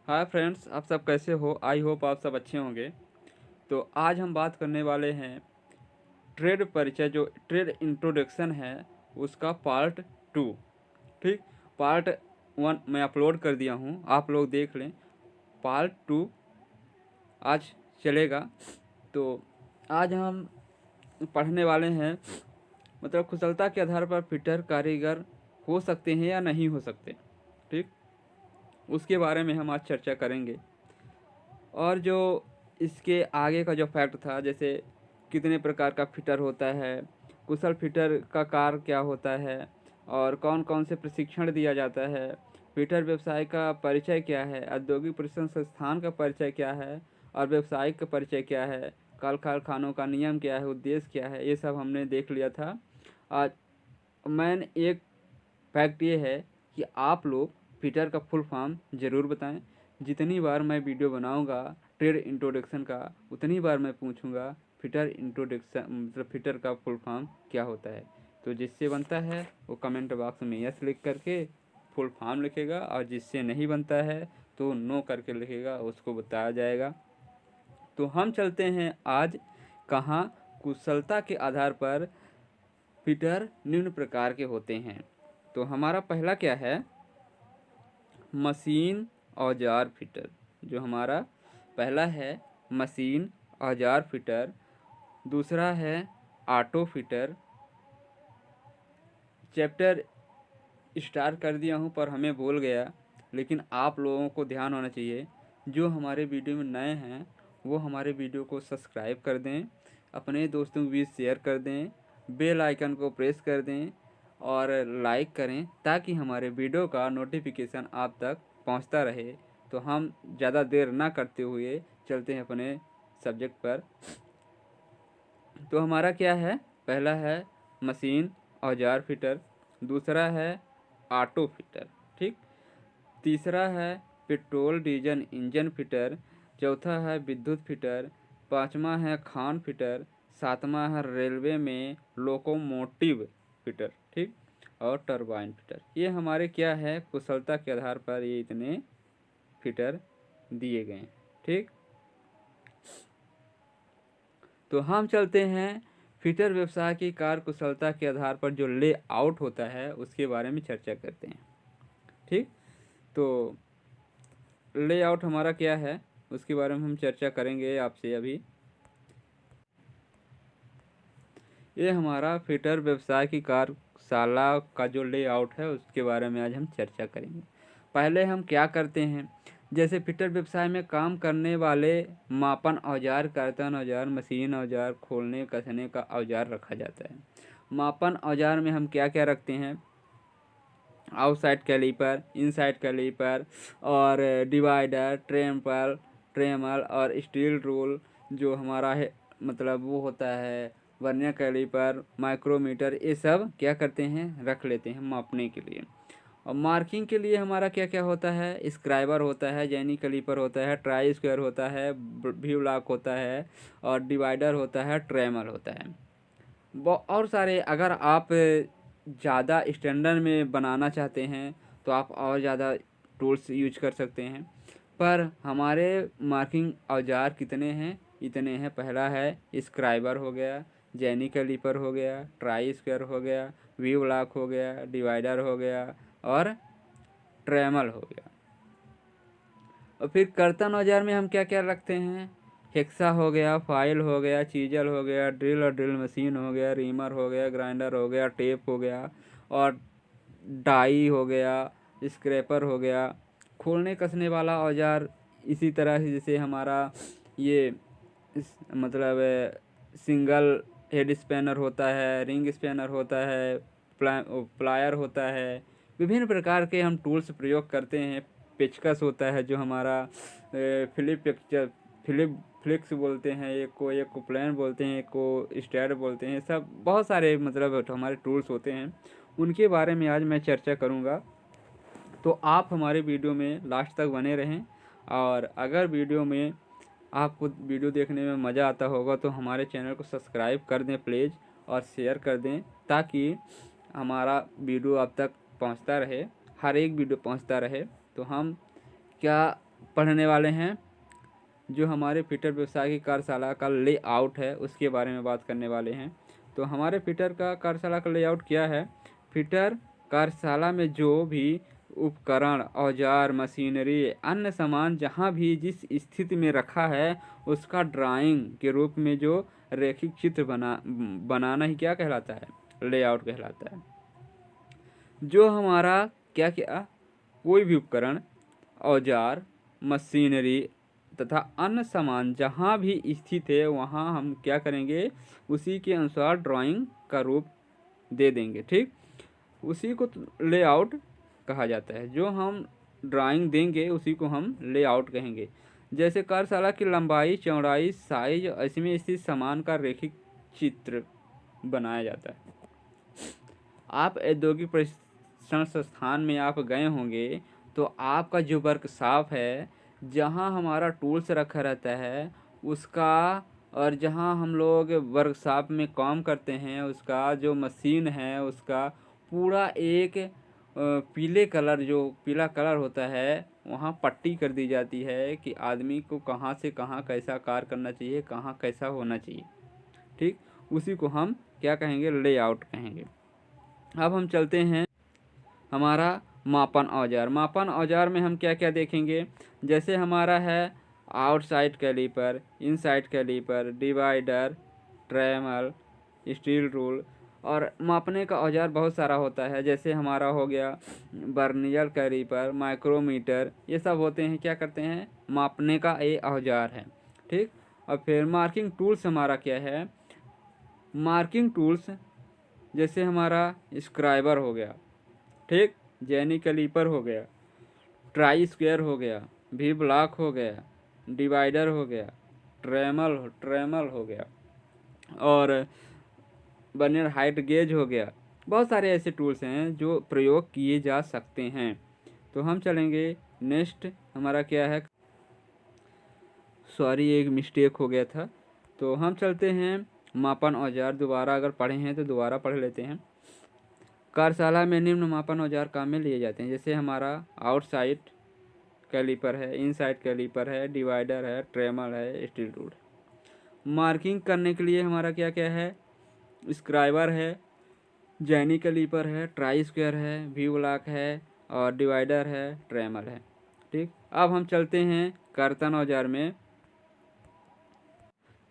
Hi friends, आप सब कैसे हो? आई होप आप सब अच्छे होंगे। तो आज हम बात करने वाले हैं ट्रेड परिचय, जो ट्रेड इंट्रोडक्शन है उसका पार्ट 2। ठीक, पार्ट 1 मैं अपलोड कर दिया हूँ, आप लोग देख लें। पार्ट 2 आज चलेगा। तो आज हम पढ़ने वाले हैं मतलब कुशलता के आधार पर फिटर कारीगर हो सकते हैं या नहीं हो सकते। ठीक, उसके बारे में हम आज चर्चा करेंगे। और जो इसके आगे का जो फैक्ट था, जैसे कितने प्रकार का फिटर होता है, कुशल फिटर का कार्य क्या होता है, और कौन कौन से प्रशिक्षण दिया जाता है, फिटर व्यवसाय का परिचय क्या है, औद्योगिक प्रशिक्षण संस्थान का परिचय क्या है, और व्यवसायिक का परिचय क्या है, कल कारखानों का नियम क्या है, उद्देश्य क्या है, ये सब हमने देख लिया था। आज मैंने एक फैक्ट ये है कि आप लोग फिटर का फुल फॉर्म ज़रूर बताएं। जितनी बार मैं वीडियो बनाऊंगा ट्रेड इंट्रोडक्शन का, उतनी बार मैं पूछूंगा फिटर इंट्रोडक्शन मतलब फिटर का फुल फॉर्म क्या होता है। तो जिससे बनता है वो कमेंट बॉक्स में यस लिख करके फुल फॉर्म लिखेगा, और जिससे नहीं बनता है तो नो करके लिखेगा, उसको बताया जाएगा। तो हम चलते हैं आज कहाँ। कुशलता के आधार पर फिटर निम्न प्रकार के होते हैं। तो हमारा पहला क्या है? मशीन औजार फिटर। जो हमारा पहला है मशीन औजार फिटर। दूसरा है ऑटो फिटर। चैप्टर स्टार्ट कर दिया हूँ पर हमें भूल गया, लेकिन आप लोगों को ध्यान होना चाहिए। जो हमारे वीडियो में नए हैं वो हमारे वीडियो को सब्सक्राइब कर दें, अपने दोस्तों के बीच शेयर कर दें, बेल आइकन को प्रेस कर दें और लाइक करें, ताकि हमारे वीडियो का नोटिफिकेशन आप तक पहुंचता रहे। तो हम ज़्यादा देर ना करते हुए चलते हैं अपने सब्जेक्ट पर। तो हमारा क्या है? पहला है मशीन औजार फिटर। दूसरा है ऑटो फिटर। ठीक, तीसरा है पेट्रोल डीजल इंजन फिटर। चौथा है विद्युत फिटर। पांचवा है खान फिटर। सातवां है रेलवे में लोकोमोटिव फिटर। ठीक, और टरबाइन फिटर। ये हमारे क्या है, कुशलता के आधार पर ये इतने फिटर दिए गए हैं। ठीक, तो हम चलते हैं फिटर व्यवसाय की कार्य कुशलता के आधार पर जो लेआउट होता है उसके बारे में चर्चा करते हैं। ठीक, तो लेआउट हमारा क्या है उसके बारे में हम चर्चा करेंगे आपसे अभी। ये हमारा फिटर व्यवसाय की कार्यशाला का जो लेआउट है उसके बारे में आज हम चर्चा करेंगे। पहले हम क्या करते हैं, जैसे फिटर व्यवसाय में काम करने वाले मापन औजार, कर्तन औजार, मशीन औजार, खोलने कसने का औजार रखा जाता है। मापन औजार में हम क्या क्या रखते हैं? आउटसाइड कैलीपर, इनसाइड कैलीपर, और डिवाइडर, ट्रेमल और स्टील रूल। जो हमारा है मतलब वो होता है वर्नियर कैलीपर, माइक्रोमीटर, ये सब क्या करते हैं, रख लेते हैं मापने के लिए। और मार्किंग के लिए हमारा क्या क्या होता है? स्क्राइबर होता है, जैनी कैलीपर होता है, ट्राई स्क्वायर होता है, व्यू लॉक होता है, और डिवाइडर होता है, ट्रेमल होता है। और सारे, अगर आप ज़्यादा स्टैंडर्ड में बनाना चाहते हैं तो आप और ज़्यादा टूल्स यूज कर सकते हैं। पर हमारे मार्किंग औजार कितने हैं? इतने हैं। पहला है स्क्राइबर हो गया, जैनी कैलीपर हो गया, ट्राई स्क्वायर हो गया, व्यू लॉक हो गया, डिवाइडर हो गया, और ट्रेमल हो गया। और फिर कर्तन औजार में हम क्या क्या रखते हैं? हेक्सा हो गया, फाइल हो गया, चीजल हो गया, ड्रिल और ड्रिल मशीन हो गया, रीमर हो गया, ग्राइंडर हो गया, टेप हो गया, और डाई हो गया, स्क्रैपर हो गया। खोलने कसने वाला औजार इसी तरह से, जैसे हमारा ये मतलब सिंगल हेड स्पैनर होता है, रिंग स्पैनर होता है, प्लायर होता है। विभिन्न प्रकार के हम टूल्स प्रयोग करते हैं। पेचकस होता है जो हमारा फिलिप फ्लिक्स बोलते हैं, एक को प्लान बोलते हैं, एक को स्टैड बोलते हैं। सब बहुत सारे मतलब हमारे टूल्स होते हैं, उनके बारे में आज मैं चर्चा करूँगा। तो आप हमारे वीडियो में लास्ट तक बने रहें। और अगर वीडियो में आपको वीडियो देखने में मज़ा आता होगा तो हमारे चैनल को सब्सक्राइब कर दें प्लीज़, और शेयर कर दें, ताकि हमारा वीडियो आप तक पहुंचता रहे, हर एक वीडियो पहुंचता रहे। तो हम क्या पढ़ने वाले हैं, जो हमारे फिटर व्यवसाय की कार्यशाला का लेआउट है उसके बारे में बात करने वाले हैं। तो हमारे फिटर का कार्यशाला का लेआउट क्या है? फिटर कार्यशाला में जो भी उपकरण, औजार, मशीनरी, अन्य सामान जहाँ भी जिस स्थिति में रखा है उसका ड्राइंग के रूप में जो रेखिक चित्र बनाना ही क्या कहलाता है? लेआउट कहलाता है। जो हमारा क्या क्या कोई भी उपकरण, औजार, मशीनरी तथा अन्य सामान जहाँ भी स्थित है वहाँ हम क्या करेंगे? उसी के अनुसार ड्राइंग का रूप दे देंगे। ठीक, उसी को लेआउट कहा जाता है। जो हम ड्राइंग देंगे उसी को हम लेआउट कहेंगे। जैसे कार्यशाला की लंबाई, चौड़ाई, साइज, इसमें स्थित सामान का रेखिक चित्र बनाया जाता है। आप औद्योगिक प्रशिक्षण संस्थान में आप गए होंगे तो आपका जो वर्कशॉप है, जहाँ हमारा टूल्स रखा रहता है उसका, और जहाँ हम लोग वर्कशॉप में काम करते हैं उसका जो मशीन है उसका पूरा एक पीले कलर, जो पीला कलर होता है वहाँ पट्टी कर दी जाती है कि आदमी को कहाँ से कहाँ कैसा कार्य करना चाहिए, कहाँ कैसा होना चाहिए। ठीक, उसी को हम क्या कहेंगे? लेआउट कहेंगे। अब हम चलते हैं हमारा मापन औजार। मापन औजार में हम क्या क्या देखेंगे? जैसे हमारा है outside caliper, inside caliper, divider, trammel, steel rule. और मापने का औजार बहुत सारा होता है, जैसे हमारा हो गया बर्नियर कैलीपर, माइक्रोमीटर, ये सब होते हैं क्या करते हैं? मापने का ये औजार है। ठीक, और फिर मार्किंग टूल्स हमारा क्या है? मार्किंग टूल्स जैसे हमारा स्क्राइबर हो गया, ठीक, जेनी कैलीपर हो गया, ट्राई स्क्वायर हो गया, वी ब्लॉक हो गया, डिवाइडर हो गया, ट्रेमल हो गया, और बर्नियर हाइट गेज हो गया। बहुत सारे ऐसे टूल्स हैं जो प्रयोग किए जा सकते हैं। तो हम चलेंगे नेक्स्ट, हमारा क्या है? सॉरी, एक मिस्टेक हो गया था। तो हम चलते हैं मापन औजार। दोबारा अगर पढ़े हैं तो दोबारा पढ़ लेते हैं। कार्यशाला में निम्न मापन औजार काम में लिए जाते हैं। जैसे हमारा आउटसाइड कैलीपर है, इनसाइड कैलीपर है, डिवाइडर है, ट्रेमल है, स्टील रूल। मार्किंग करने के लिए हमारा क्या क्या है? स्क्राइबर है, जेनी कैलीपर है, ट्राई स्क्वायर है, वी ब्लॉक है, और डिवाइडर है, ट्रेमल है। ठीक, अब हम चलते हैं कर्तन औजार में।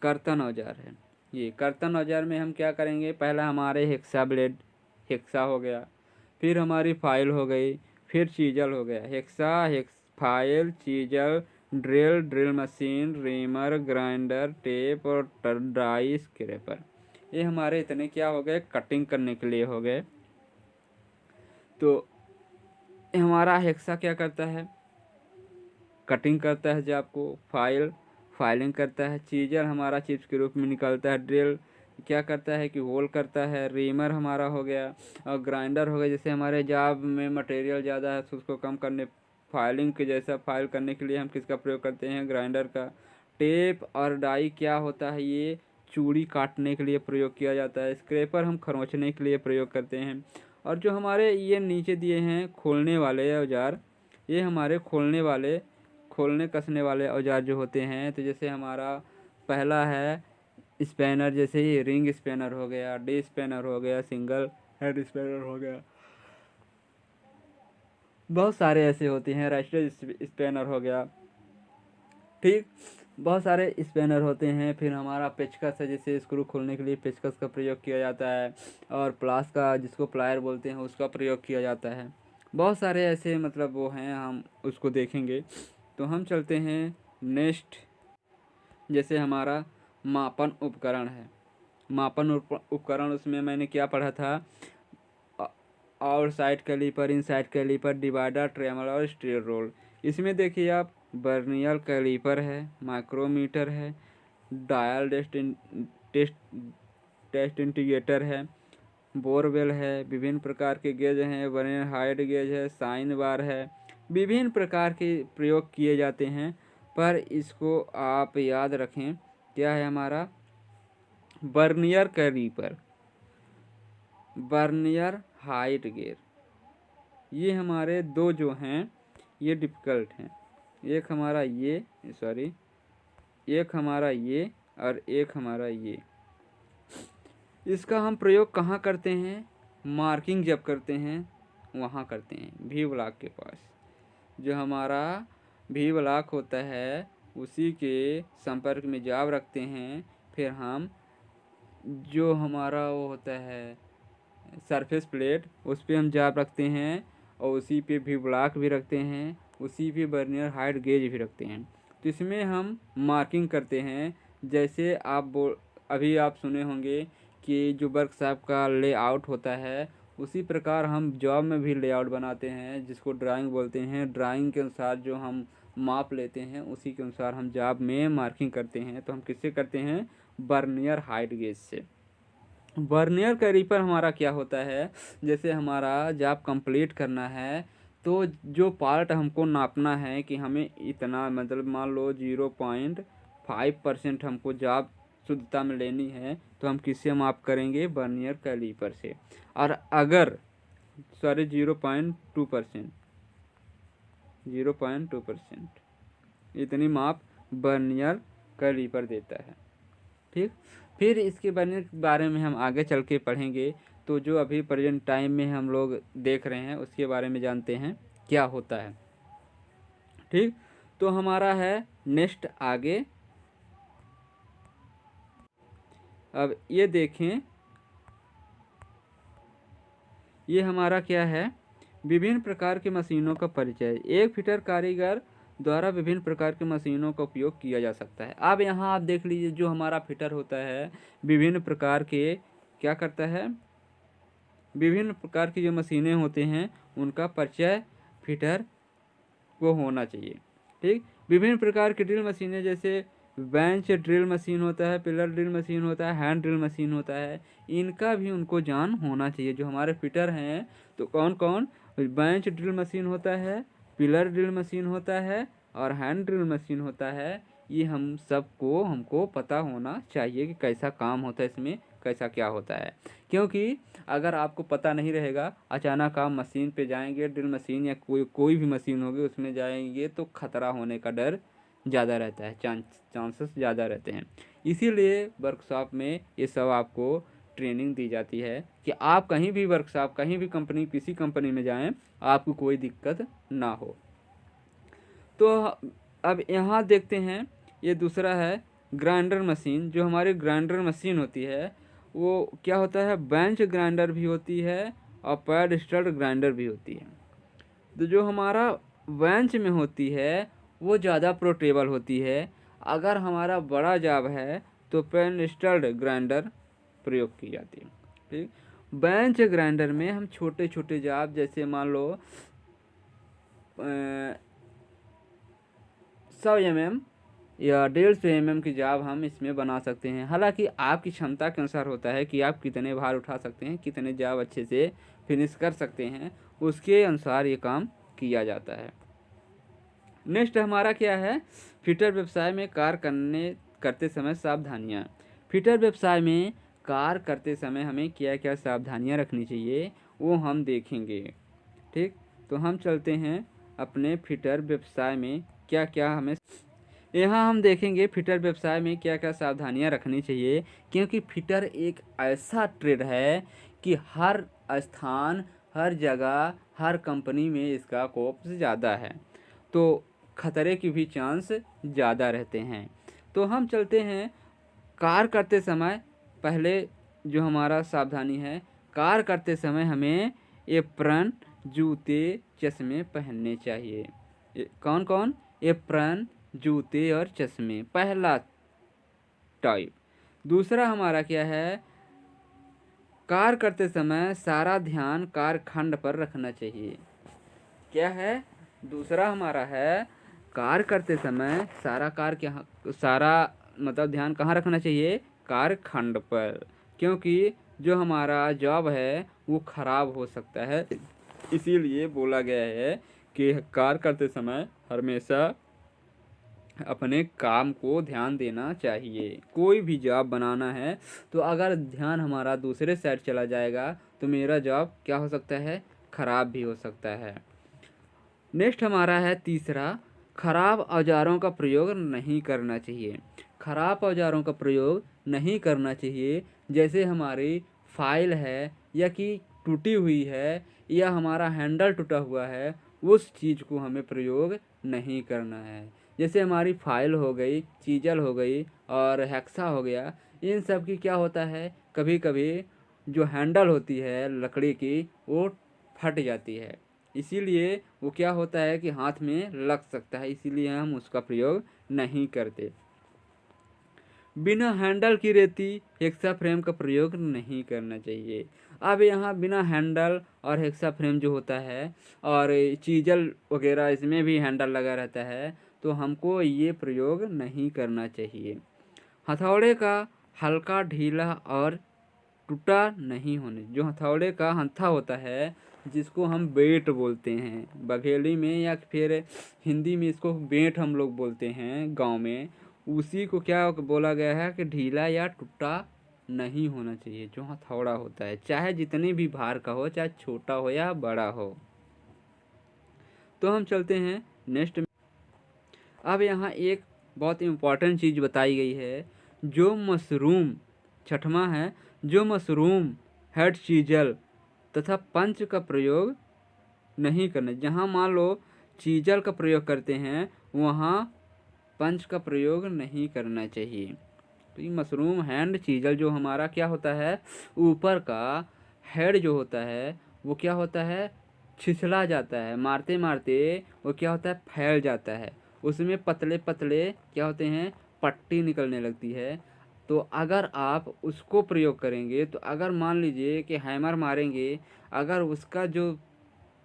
कर्तन औजार है ये। कर्तन औजार में हम क्या करेंगे? पहला हमारे हेक्सा ब्लेड, हेक्सा हो गया, फिर हमारी फाइल हो गई, फिर चीजल हो गया। File, chisel, drill machine, reamer, grinder, tape और ड्राई स्क्रैपर। ये हमारे इतने क्या हो गए? कटिंग करने के लिए हो गए। तो हमारा हेक्सा क्या करता है? कटिंग करता है। जब आपको फाइलिंग करता है। चीजर हमारा चिप्स के रूप में निकलता है। ड्रिल क्या करता है कि होल करता है। रीमर हमारा हो गया, और ग्राइंडर हो गया जैसे हमारे जॉब में मटेरियल ज़्यादा है तो उसको कम करने, फाइलिंग के जैसा फाइल करने के लिए हम किसका प्रयोग करते हैं? ग्राइंडर का। टेप और डाई क्या होता है? ये चूड़ी काटने के लिए प्रयोग किया जाता है। स्क्रैपर हम खरोंचने के लिए प्रयोग करते हैं। और जो हमारे ये नीचे दिए हैं खोलने वाले औजार, ये हमारे खोलने कसने वाले औजार जो होते हैं। तो जैसे हमारा पहला है स्पैनर, जैसे ही रिंग स्पैनर हो गया, डी स्पैनर हो गया, सिंगल हेड स्पैनर हो गया, बहुत सारे ऐसे होते हैं। रास्टर स्पैनर हो गया। ठीक, बहुत सारे स्पैनर होते हैं। फिर हमारा पेचकस है, जैसे स्क्रू खोलने के लिए पेचकस का प्रयोग किया जाता है। और प्लास का, जिसको प्लायर बोलते हैं, उसका प्रयोग किया जाता है। बहुत सारे ऐसे मतलब वो हैं, हम उसको देखेंगे। तो हम चलते हैं नेक्स्ट। जैसे हमारा मापन उपकरण है। मापन उपकरण, उसमें मैंने क्या पढ़ा था? Outside caliper, inside caliper, divider, trammel और स्टील रोल। इसमें देखिए आप, बर्नियर कैलीपर है, माइक्रोमीटर है, डायल टेस्ट इंटीग्रेटर है, बोरवेल है, विभिन्न प्रकार के गेज हैं, वर्नियर हाइट गेज है, साइन बार है। विभिन्न प्रकार के प्रयोग किए जाते हैं, पर इसको आप याद रखें। क्या है हमारा? Vernier caliper, vernier height gauge, ये हमारे दो जो हैं ये डिफ़िकल्ट हैं। एक हमारा ये, सॉरी, एक हमारा ये और एक हमारा ये। इसका हम प्रयोग कहाँ करते हैं? मार्किंग जब करते हैं वहाँ करते हैं, वी ब्लॉक के पास। जो हमारा वी ब्लॉक होता है उसी के संपर्क में जॉब रखते हैं। फिर हम जो हमारा वो होता है सरफेस प्लेट, उस पर हम जॉब रखते हैं और उसी पे वी ब्लॉक भी रखते हैं, उसी पे वर्नियर हाइट गेज भी रखते हैं। तो इसमें हम मार्किंग करते हैं। जैसे अभी आप सुने होंगे कि जो वर्कशॉप का लेआउट होता है, उसी प्रकार हम जॉब में भी लेआउट बनाते हैं, जिसको ड्राइंग बोलते हैं। ड्राइंग के अनुसार जो हम माप लेते हैं उसी के अनुसार हम जॉब में मार्किंग करते हैं। तो हम किससे करते हैं? वर्नियर हाइट गेज से। वर्नियर कैलिपर हमारा क्या होता है? जैसे हमारा जॉब कंप्लीट करना है तो जो पार्ट हमको नापना है कि हमें इतना, मतलब मान लो 0.5% हमको जॉब शुद्धता में लेनी है, तो हम किससे माप करेंगे? वर्नियर कैलिपर से। और अगर 0.2%, 0.2% इतनी माप वर्नियर कैलिपर देता है। ठीक, फिर इसके बारे में हम आगे चल के पढ़ेंगे। तो जो अभी प्रेजेंट टाइम में हम लोग देख रहे हैं उसके बारे में जानते हैं क्या होता है। ठीक, तो हमारा है नेक्स्ट आगे। अब ये देखें, ये हमारा क्या है? विभिन्न प्रकार की मशीनों का परिचय। एक फिटर कारीगर द्वारा विभिन्न प्रकार की मशीनों का उपयोग किया जा सकता है। अब यहाँ आप देख लीजिए, जो हमारा फिटर होता है विभिन्न प्रकार के क्या करता है? विभिन्न प्रकार की जो मशीनें होते हैं उनका परिचय फिटर को होना चाहिए। ठीक, विभिन्न प्रकार की ड्रिल मशीनें, जैसे बेंच ड्रिल मशीन होता है, पिलर ड्रिल मशीन होता है, हैंड ड्रिल मशीन होता है, इनका भी उनको ज्ञान होना चाहिए। जो हमारे फिटर हैं तो कौन कौन? बेंच ड्रिल मशीन होता है, पिलर ड्रिल मशीन होता है और हैंड ड्रिल मशीन होता है। ये हम सबको हमको पता होना चाहिए कि कैसा काम होता है इसमें, कैसा क्या होता है। क्योंकि अगर आपको पता नहीं रहेगा, अचानक आप मशीन पे जाएंगे, ड्रिल मशीन या कोई भी मशीन होगी उसमें जाएंगे, तो खतरा होने का डर ज़्यादा रहता है, चांसेस ज़्यादा रहते हैं। इसीलिए वर्कशॉप में ये सब आपको ट्रेनिंग दी जाती है कि आप कहीं भी वर्कशॉप, कहीं भी कंपनी, किसी कंपनी में जाएं, आपको कोई दिक्कत ना हो। तो अब यहाँ देखते हैं, ये दूसरा है ग्राइंडर मशीन। जो हमारी ग्राइंडर मशीन होती है वो क्या होता है? बेंच ग्राइंडर भी होती है और पैडस्टल ग्राइंडर भी होती है। तो जो हमारा बेंच में होती है वो ज़्यादा पोर्टेबल होती है। अगर हमारा बड़ा जॉब है तो पैडस्टल ग्राइंडर प्रयोग की जाती है। ठीक, बेंच ग्राइंडर में हम छोटे छोटे जॉब, जैसे मान लो 100 mm या 150 mm की जॉब हम इसमें बना सकते हैं। हालांकि आपकी क्षमता के अनुसार होता है कि आप कितने भार उठा सकते हैं, कितने जॉब अच्छे से फिनिश कर सकते हैं, उसके अनुसार ये काम किया जाता है। नेक्स्ट हमारा क्या है? फिटर व्यवसाय में कार्य करते समय सावधानियाँ। फिटर व्यवसाय में कार्य करते समय हमें क्या क्या सावधानियाँ रखनी चाहिए वो हम देखेंगे। ठीक, तो हम चलते हैं अपने फिटर व्यवसाय में क्या क्या हमें, यहाँ हम देखेंगे फिटर व्यवसाय में क्या क्या सावधानियाँ रखनी चाहिए। क्योंकि फिटर एक ऐसा ट्रेड है कि हर स्थान, हर जगह, हर कंपनी में इसका स्कोप ज़्यादा है, तो खतरे की भी चांस ज़्यादा रहते हैं। तो हम चलते हैं कार्य करते समय। पहले जो हमारा सावधानी है, कार्य करते समय हमें एप्रन, जूते, चश्मे पहनने चाहिए। कौन कौन? एप्रन, जूते और चश्मे, पहला टाइप। दूसरा हमारा क्या है? कार्य करते समय सारा ध्यान कार्यखंड पर रखना चाहिए। क्या है? दूसरा हमारा है कार्य करते समय सारा मतलब ध्यान कहाँ रखना चाहिए? कार्यखंड पर। क्योंकि जो हमारा जॉब है वो खराब हो सकता है, इसीलिए बोला गया है कि कार्य करते समय हमेशा अपने काम को ध्यान देना चाहिए। कोई भी जॉब बनाना है तो अगर ध्यान हमारा दूसरे साइड चला जाएगा तो मेरा जॉब क्या हो सकता है? खराब भी हो सकता है। नेक्स्ट हमारा है तीसरा, खराब औजारों का प्रयोग नहीं करना चाहिए। खराब औजारों का प्रयोग नहीं करना चाहिए, जैसे हमारी फाइल है या कि टूटी हुई है या हमारा हैंडल टूटा हुआ है, उस चीज़ को हमें प्रयोग नहीं करना है। जैसे हमारी फाइल हो गई, चीजल हो गई और हेक्सा हो गया, इन सब की क्या होता है, कभी कभी जो हैंडल होती है लकड़ी की वो फट जाती है, इसीलिए वो क्या होता है कि हाथ में लग सकता है, इसीलिए हम उसका प्रयोग नहीं करते। बिना हैंडल की रहती हेक्सा फ्रेम का प्रयोग नहीं करना चाहिए। अब यहाँ बिना हैंडल और हेक्सा फ्रेम जो होता है और चीजल वगैरह इसमें भी हैंडल लगा रहता है, तो हमको ये प्रयोग नहीं करना चाहिए। हथौड़े का हल्का, ढीला और टूटा नहीं होने, जो हथौड़े का हत्था होता है जिसको हम बेट बोलते हैं बघेली में, या फिर हिंदी में इसको बेंट हम लोग बोलते हैं गांव में, उसी को क्या बोला गया है कि ढीला या टूटा नहीं होना चाहिए जो हथौड़ा होता है, चाहे जितने भी भार का हो, चाहे छोटा हो या बड़ा हो। तो हम चलते हैं नेक्स्ट। अब यहाँ एक बहुत इम्पॉर्टेंट चीज़ बताई गई है, जो मशरूम, छठवां है, जो मशरूम, हेड चीजल तथा पंच का प्रयोग नहीं करना। जहाँ मान लो चीजल का प्रयोग करते हैं, वहाँ पंच का प्रयोग नहीं करना चाहिए। तो ये मशरूम, हैंड, चीजल जो हमारा क्या होता है, ऊपर का हेड जो होता है वो क्या होता है, छिछला जाता है, मारते मारते वो क्या होता है, फैल जाता है, उसमें पतले पतले क्या होते हैं, पट्टी निकलने लगती है। तो अगर आप उसको प्रयोग करेंगे, तो अगर मान लीजिए कि हैमर मारेंगे, अगर उसका जो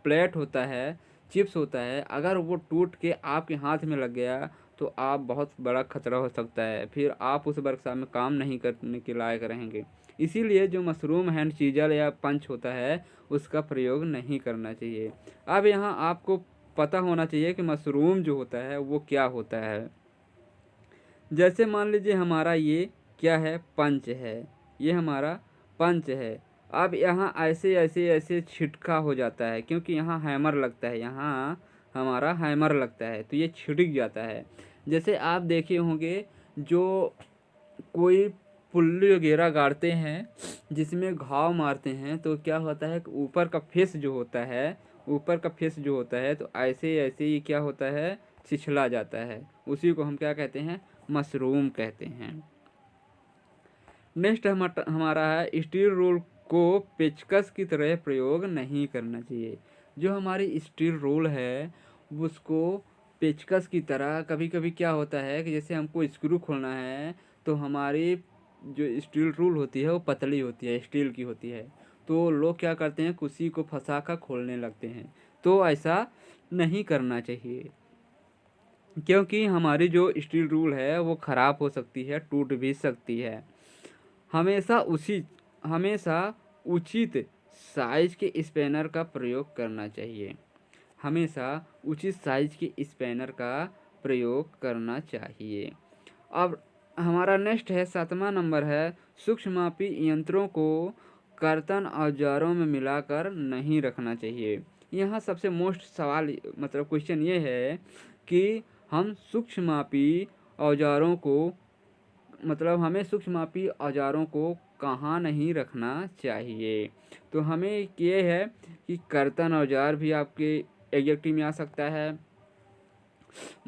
प्लेट होता है, चिप्स होता है, अगर वो टूट के आपके हाथ में लग गया, तो आप बहुत बड़ा खतरा हो सकता है, फिर आप उस वर्कशॉप में काम नहीं करने के लायक रहेंगे। इसीलिए जो मशरूम, हैंड चीजल या पंच होता है उसका प्रयोग नहीं करना चाहिए। अब यहाँ आपको पता होना चाहिए कि मशरूम जो होता है वो क्या होता है। जैसे मान लीजिए हमारा ये क्या है, पंच है, ये हमारा पंच है। अब यहाँ ऐसे ऐसे ऐसे छिटका हो जाता है, क्योंकि यहाँ हैमर लगता है, यहाँ हमारा हैमर लगता है, तो ये छिटक जाता है। जैसे आप देखे होंगे जो कोई पुल्ली वगैरह गाड़ते हैं जिसमें घाव मारते हैं, तो क्या होता है कि ऊपर का फेस जो होता है, ऊपर का फेस जो होता है, तो ऐसे ऐसे ही क्या होता है, छिछला जाता है, उसी को हम क्या कहते हैं, मशरूम कहते हैं। नेक्स्ट हमारा है, स्टील रोल को पेचकस की तरह प्रयोग नहीं करना चाहिए। जो हमारी स्टील रोल है उसको पेचकस की तरह, कभी कभी क्या होता है कि जैसे हमको स्क्रू खोलना है, तो हमारी जो स्टील रूल होती है वो पतली होती है, स्टील की होती है, तो लोग क्या करते हैं, कुर्सी को फंसा कर खोलने लगते हैं। तो ऐसा नहीं करना चाहिए, क्योंकि हमारी जो स्टील रूल है वो ख़राब हो सकती है, टूट भी सकती है। हमेशा उचित साइज के स्पैनर का प्रयोग करना चाहिए। हमेशा उचित साइज के स्पैनर का प्रयोग करना चाहिए। अब हमारा नेक्स्ट है, 7वां नंबर है, सूक्ष्ममापी यंत्रों को कर्तन औजारों में मिलाकर नहीं रखना चाहिए। यहाँ सबसे मोस्ट सवाल मतलब क्वेश्चन ये है कि हम सूक्ष्ममापी औजारों को, मतलब हमें सूक्ष्ममापी औजारों को कहाँ नहीं रखना चाहिए। तो हमें ये है कि कर्तन औजार भी आपके एग्जेक्टिव में आ सकता है,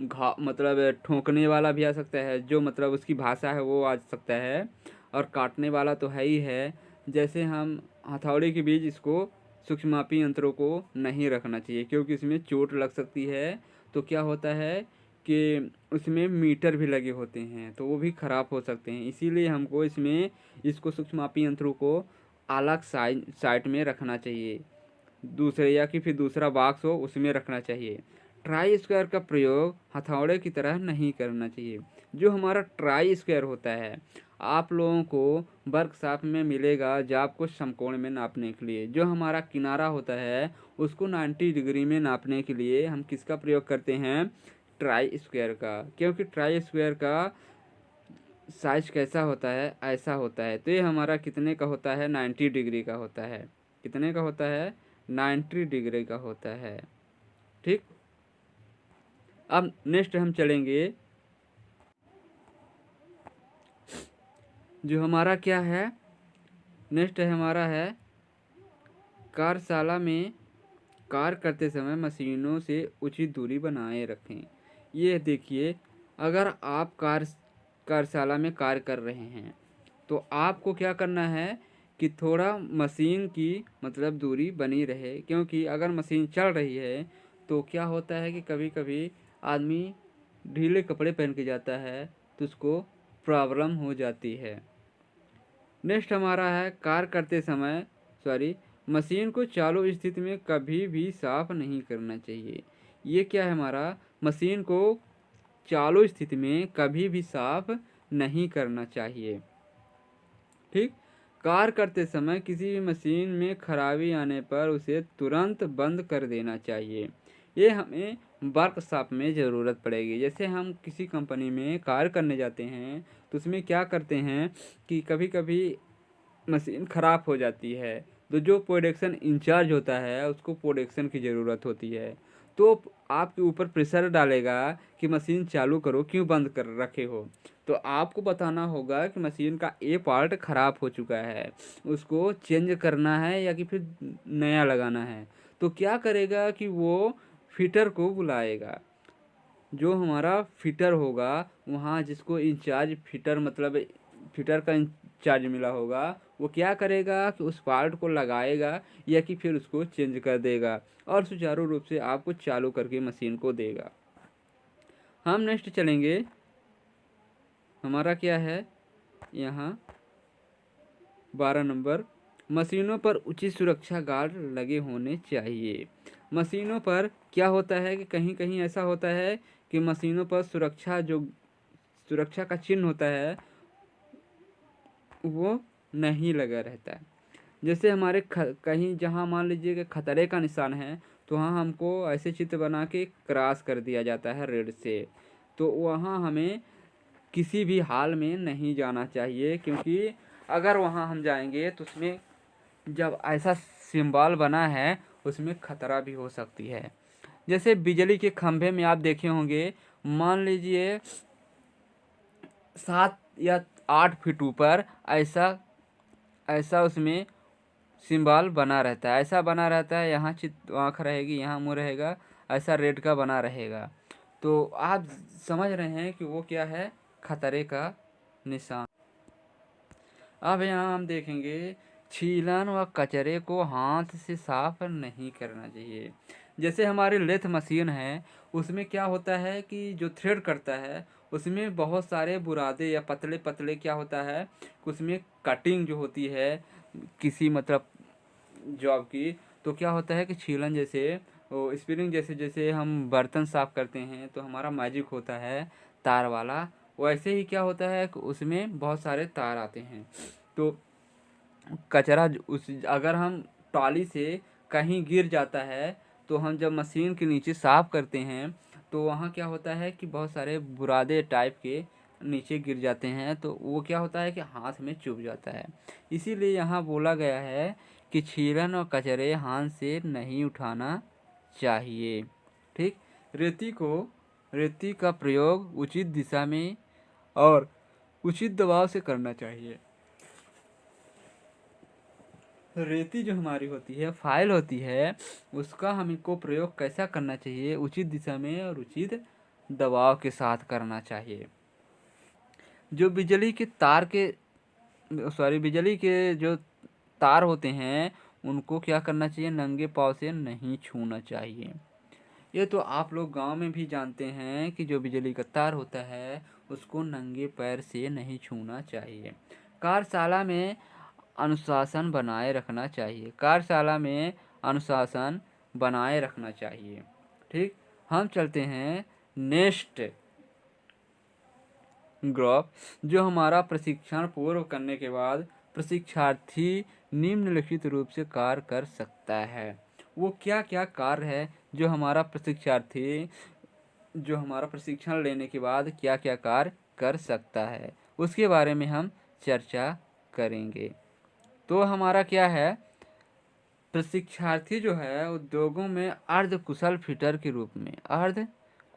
मतलब ठोकने वाला भी आ सकता है, जो मतलब उसकी भाषा है वो आ सकता है, और काटने वाला तो है ही है। जैसे हम हथौड़े के बीच इसको सूक्ष्ममापी यंत्रों को नहीं रखना चाहिए, क्योंकि इसमें चोट लग सकती है। तो क्या होता है कि उसमें मीटर भी लगे होते हैं, तो वो भी ख़राब हो सकते हैं, इसीलिए हमको इसको सूक्ष्ममापी यंत्रों को अलग साइड में रखना चाहिए, दूसरे या कि फिर दूसरा बॉक्स हो उसमें रखना चाहिए। ट्राई स्क्वायर का प्रयोग हथौड़े की तरह नहीं करना चाहिए। जो हमारा ट्राई स्क्वायर होता है, आप लोगों को वर्कशॉप में मिलेगा जाब को समकोण में नापने के लिए। जो हमारा किनारा होता है उसको 90 डिग्री में नापने के लिए हम किसका प्रयोग करते हैं, ट्राई स्क्वायर का, क्योंकि ट्राई स्क्वायर का साइज कैसा होता है, ऐसा होता है। तो ये हमारा कितने का होता है, 90 डिग्री का होता है। कितने का होता है, 90 डिग्री का होता है। ठीक। अब नेक्स्ट हम चलेंगे, जो हमारा क्या है, नेक्स्ट है हमारा है कार्यशाला में कार्य करते समय मशीनों से उचित दूरी बनाए रखें। ये देखिए, अगर आप कार्यशाला में कार्य कर रहे हैं तो आपको क्या करना है कि थोड़ा मशीन की मतलब दूरी बनी रहे, क्योंकि अगर मशीन चल रही है तो क्या होता है कि कभी कभी आदमी ढीले कपड़े पहन के जाता है तो उसको प्रॉब्लम हो जाती है। नेक्स्ट हमारा है कार्य करते समय मशीन को चालू स्थिति में कभी भी साफ नहीं करना चाहिए। ये क्या है हमारा, मशीन को चालू स्थिति में कभी भी साफ नहीं करना चाहिए। ठीक, कार्य करते समय किसी भी मशीन में खराबी आने पर उसे तुरंत बंद कर देना चाहिए। ये हमें वर्कशॉप में ज़रूरत पड़ेगी। जैसे हम किसी कंपनी में कार्य करने जाते हैं तो उसमें क्या करते हैं कि कभी कभी मशीन ख़राब हो जाती है, तो जो प्रोडक्शन इंचार्ज होता है उसको प्रोडक्शन की ज़रूरत होती है, तो आपके ऊपर प्रेशर डालेगा कि मशीन चालू करो, क्यों बंद कर रखे हो। तो आपको बताना होगा कि मशीन का ये पार्ट ख़राब हो चुका है, उसको चेंज करना है या कि फिर नया लगाना है। तो क्या करेगा कि वो फिटर को बुलाएगा, जो हमारा फिटर होगा वहाँ, जिसको इंचार्ज फिटर मतलब फिटर का इंचार्ज मिला होगा, वो क्या करेगा कि उस पार्ट को लगाएगा या कि फिर उसको चेंज कर देगा और सुचारू रूप से आपको चालू करके मशीन को देगा। हम नेक्स्ट चलेंगे, हमारा क्या है यहाँ 12 नंबर, मशीनों पर उचित सुरक्षा गार्ड लगे होने चाहिए। मशीनों पर क्या होता है कि कहीं कहीं ऐसा होता है कि मशीनों पर सुरक्षा का चिन्ह होता है वो नहीं लगा रहता है। जैसे हमारे कहीं जहाँ मान लीजिए कि खतरे का निशान है तो वहाँ हमको ऐसे चित्र बना के क्रॉस कर दिया जाता है रेड से, तो वहाँ हमें किसी भी हाल में नहीं जाना चाहिए, क्योंकि अगर वहाँ हम जाएंगे तो उसमें जब ऐसा सिंबल बना है उसमें खतरा भी हो सकती है। जैसे बिजली के खंभे में आप देखे होंगे, मान लीजिए 7 या 8 फीट ऊपर ऐसा ऐसा उसमें सिंबल बना रहता है, ऐसा बना रहता है, यहाँ आँख रहेगी, यहाँ मुँह रहेगा, ऐसा रेड का बना रहेगा। तो आप समझ रहे हैं कि वो क्या है, खतरे का निशान। अब यहाँ हम देखेंगे, छीलन व कचरे को हाथ से साफ नहीं करना चाहिए। जैसे हमारी लेथ मशीन है, उसमें क्या होता है कि जो थ्रेड करता है उसमें बहुत सारे बुरादे या पतले पतले क्या होता है, उसमें कटिंग जो होती है किसी मतलब जॉब की, तो क्या होता है कि छीलन जैसे वो स्पिनिंग जैसे जैसे हम बर्तन साफ करते हैं तो हमारा मैजिक होता है तार वाला, वैसे ही क्या होता है कि उसमें बहुत सारे तार आते हैं। तो कचरा उस अगर हम ट्रॉली से कहीं गिर जाता है तो हम जब मशीन के नीचे साफ करते हैं तो वहाँ क्या होता है कि बहुत सारे बुरादे टाइप के नीचे गिर जाते हैं, तो वो क्या होता है कि हाथ में चुभ जाता है। इसीलिए यहाँ बोला गया है कि छीलन और कचरे हाथ से नहीं उठाना चाहिए। ठीक, रेती को रेती का प्रयोग उचित दिशा में और उचित दबाव से करना चाहिए। रेती जो हमारी होती है, फाइल होती है, उसका हमको प्रयोग कैसा करना चाहिए, उचित दिशा में और उचित दबाव के साथ करना चाहिए। जो बिजली के जो तार होते हैं उनको क्या करना चाहिए, नंगे पाँव से नहीं छूना चाहिए। ये तो आप लोग गांव में भी जानते हैं कि जो बिजली का तार होता है उसको नंगे पैर से नहीं छूना चाहिए। कार्यशाला में अनुशासन बनाए रखना चाहिए, कार्यशाला में अनुशासन बनाए रखना चाहिए। ठीक, हम चलते हैं नेक्स्ट ग्रुप, जो हमारा प्रशिक्षण पूर्व करने के बाद प्रशिक्षार्थी निम्नलिखित रूप से कार्य कर सकता है। वो क्या क्या कार्य है जो हमारा प्रशिक्षण लेने के बाद क्या क्या कार्य कर सकता है, उसके बारे में हम चर्चा करेंगे। तो हमारा क्या है, प्रशिक्षार्थी जो है उद्योगों में अर्ध कुशल फिटर के रूप में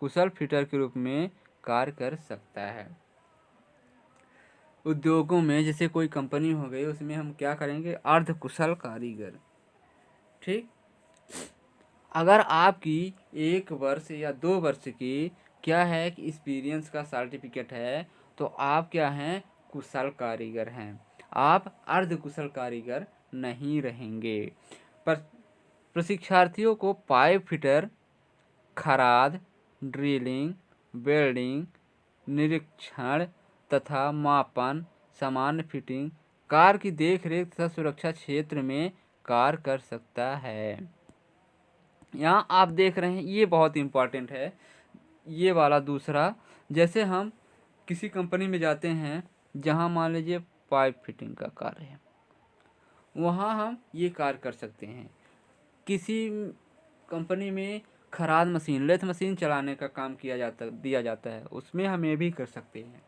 कुशल फिटर के रूप में कार्य कर सकता है। उद्योगों में जैसे कोई कंपनी हो गई, उसमें हम क्या करेंगे, अर्ध कुशल कारीगर। ठीक, अगर आपकी 1 वर्ष या 2 वर्ष की क्या है कि एक्सपीरियंस का सर्टिफिकेट है, तो आप क्या हैं, कुशल कारीगर हैं। आप अर्ध कुशल कारीगर नहीं रहेंगे। पर प्रशिक्षार्थियों को पाइप फिटर, खराद, ड्रिलिंग, वेल्डिंग, निरीक्षण तथा मापन, सामान्य फिटिंग, कार की देखरेख तथा सुरक्षा क्षेत्र में कार्य कर सकता है। यहाँ आप देख रहे हैं, ये बहुत इम्पोर्टेंट है, ये वाला दूसरा। जैसे हम किसी कंपनी में जाते हैं जहाँ मान लीजिए पाइप फिटिंग का कार्य है, वहाँ हम ये कार्य कर सकते हैं। किसी कंपनी में खराद मशीन, लेथ मशीन चलाने का काम दिया जाता है, उसमें हम ये भी कर सकते हैं।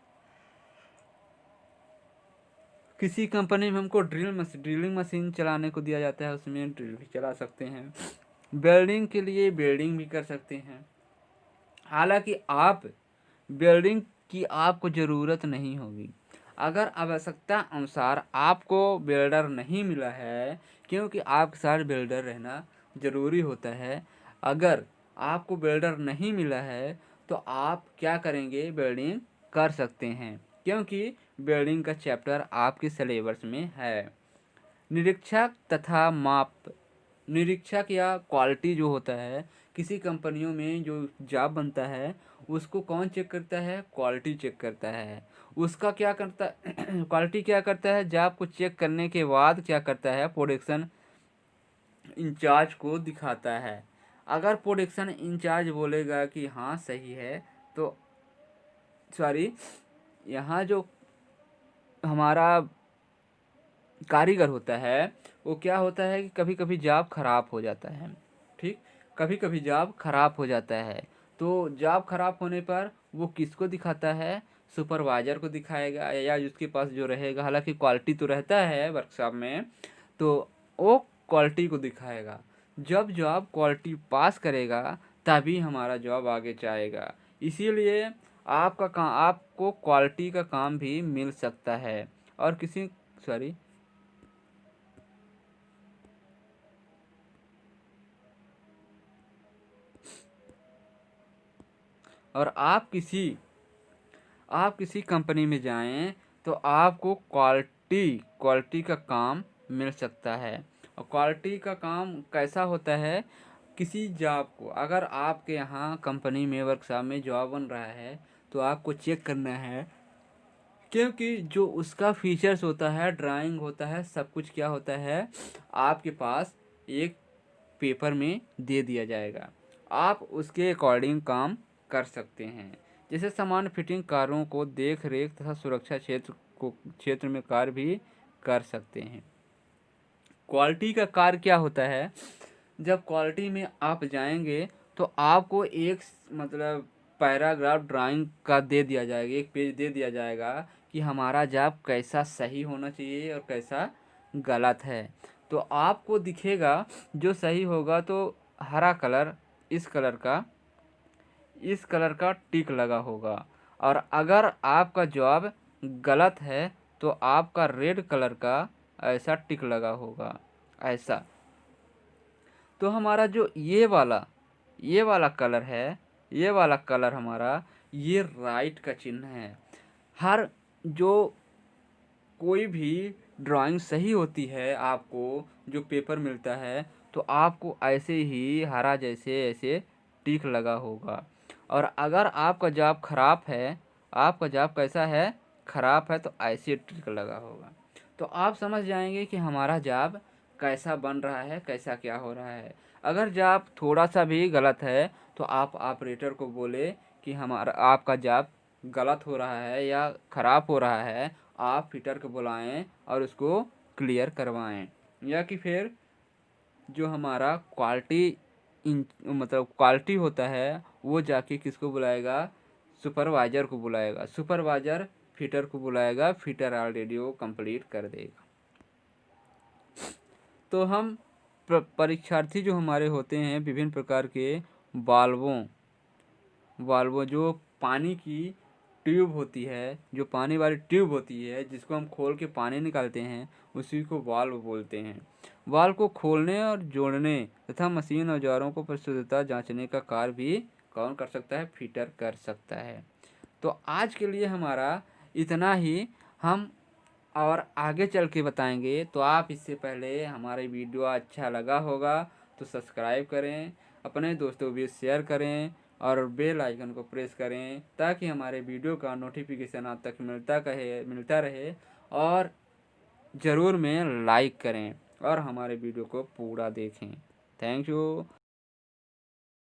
किसी कंपनी में हमको ड्रिलिंग मशीन चलाने को दिया जाता है, उसमें ड्रिल भी चला सकते हैं। वेल्डिंग के लिए वेल्डिंग भी कर सकते हैं। हालांकि आप वेल्डिंग की आपको ज़रूरत नहीं होगी। अगर आवश्यकता अनुसार आपको वेल्डर नहीं मिला है, क्योंकि आपके साथ वेल्डर रहना ज़रूरी होता है, अगर आपको वेल्डर नहीं मिला है तो आप क्या करेंगे, वेल्डिंग कर सकते हैं, क्योंकि वेल्डिंग का चैप्टर आपके सिलेबस में है। निरीक्षक तथा माप, निरीक्षक या क्वालिटी जो होता है, किसी कंपनियों में जो जॉब बनता है उसको कौन चेक करता है, क्वालिटी चेक करता है। उसका क्या करता क्वालिटी क्या करता है, जॉब को चेक करने के बाद क्या करता है, प्रोडक्शन इंचार्ज को दिखाता है। अगर प्रोडक्शन इंचार्ज बोलेगा कि हाँ सही है, तो सॉरी, यहाँ जो हमारा कारीगर होता है वो क्या होता है कि कभी कभी जॉब खराब हो जाता है। ठीक, कभी कभी जॉब खराब हो जाता है, तो जॉब खराब होने पर वो किसको दिखाता है, सुपरवाइजर को दिखाएगा या उसके पास जो रहेगा। हालांकि क्वालिटी तो रहता है वर्कशॉप में, तो वो क्वालिटी को दिखाएगा। जब जॉब क्वालिटी पास करेगा तभी हमारा जॉब आगे जाएगा। इसीलिए आपको क्वालिटी का काम भी मिल सकता है। और किसी सॉरी और आप किसी कंपनी में जाएं तो आपको क्वालिटी का काम मिल सकता है। और क्वालिटी का काम कैसा होता है, किसी जॉब को अगर आपके यहाँ कंपनी में वर्कशॉप में जॉब बन रहा है तो आपको चेक करना है, क्योंकि जो उसका फीचर्स होता है, ड्राइंग होता है, सब कुछ क्या होता है, आपके पास एक पेपर में दे दिया जाएगा। आप उसके अकॉर्डिंग काम कर सकते हैं। जैसे सामान्य फिटिंग कारों को देख रेख तथा सुरक्षा क्षेत्र में कार्य भी कर सकते हैं। क्वालिटी का कार्य क्या होता है, जब क्वालिटी में आप जाएंगे तो आपको एक मतलब पैराग्राफ ड्राइंग का दे दिया जाएगा, एक पेज दे दिया जाएगा कि हमारा जॉब कैसा सही होना चाहिए और कैसा गलत है। तो आपको दिखेगा जो सही होगा तो हरा कलर, इस कलर का टिक लगा होगा, और अगर आपका जॉब गलत है तो आपका रेड कलर का ऐसा टिक लगा होगा, ऐसा। तो हमारा जो ये वाला कलर है, ये वाला कलर हमारा ये राइट का चिन्ह है। हर जो कोई भी ड्राइंग सही होती है, आपको जो पेपर मिलता है तो आपको ऐसे ही हरा जैसे ऐसे टिक लगा होगा। और अगर आपका जॉब खराब है, आपका जॉब कैसा है, खराब है, तो ऐसे टिक लगा होगा। तो आप समझ जाएंगे कि हमारा जॉब कैसा बन रहा है, कैसा क्या हो रहा है। अगर जॉब थोड़ा सा भी गलत है तो आप ऑपरेटर को बोले कि हमारा आपका जॉब गलत हो रहा है या ख़राब हो रहा है, आप फिटर को बुलाएं और उसको क्लियर करवाएं। या कि फिर जो हमारा मतलब क्वालिटी होता है वो जाके किसको बुलाएगा, सुपरवाइज़र को बुलाएगा, सुपरवाइज़र फिटर को बुलाएगा, फिटर ऑलरेडी वो कंप्लीट कर देगा। तो हम परीक्षार्थी जो हमारे होते हैं विभिन्न प्रकार के वाल्वों वाल्व जो पानी की ट्यूब होती है, जो पानी वाली ट्यूब होती है जिसको हम खोल के पानी निकालते हैं, उसी को वाल्व बोलते हैं। वाल्व को खोलने और जोड़ने तथा मशीन औजारों को परिशुद्धता जांचने का कार्य भी कौन कर सकता है? फिटर कर सकता है। तो आज के लिए हमारा इतना ही। हम और आगे चल के बताएंगे। तो आप इससे पहले हमारे वीडियो अच्छा लगा होगा तो सब्सक्राइब करें, अपने दोस्तों को भी शेयर करें और बेल आइकन को प्रेस करें ताकि हमारे वीडियो का नोटिफिकेशन आप तक मिलता रहे। और ज़रूर में लाइक करें और हमारे वीडियो को पूरा देखें। Thank you.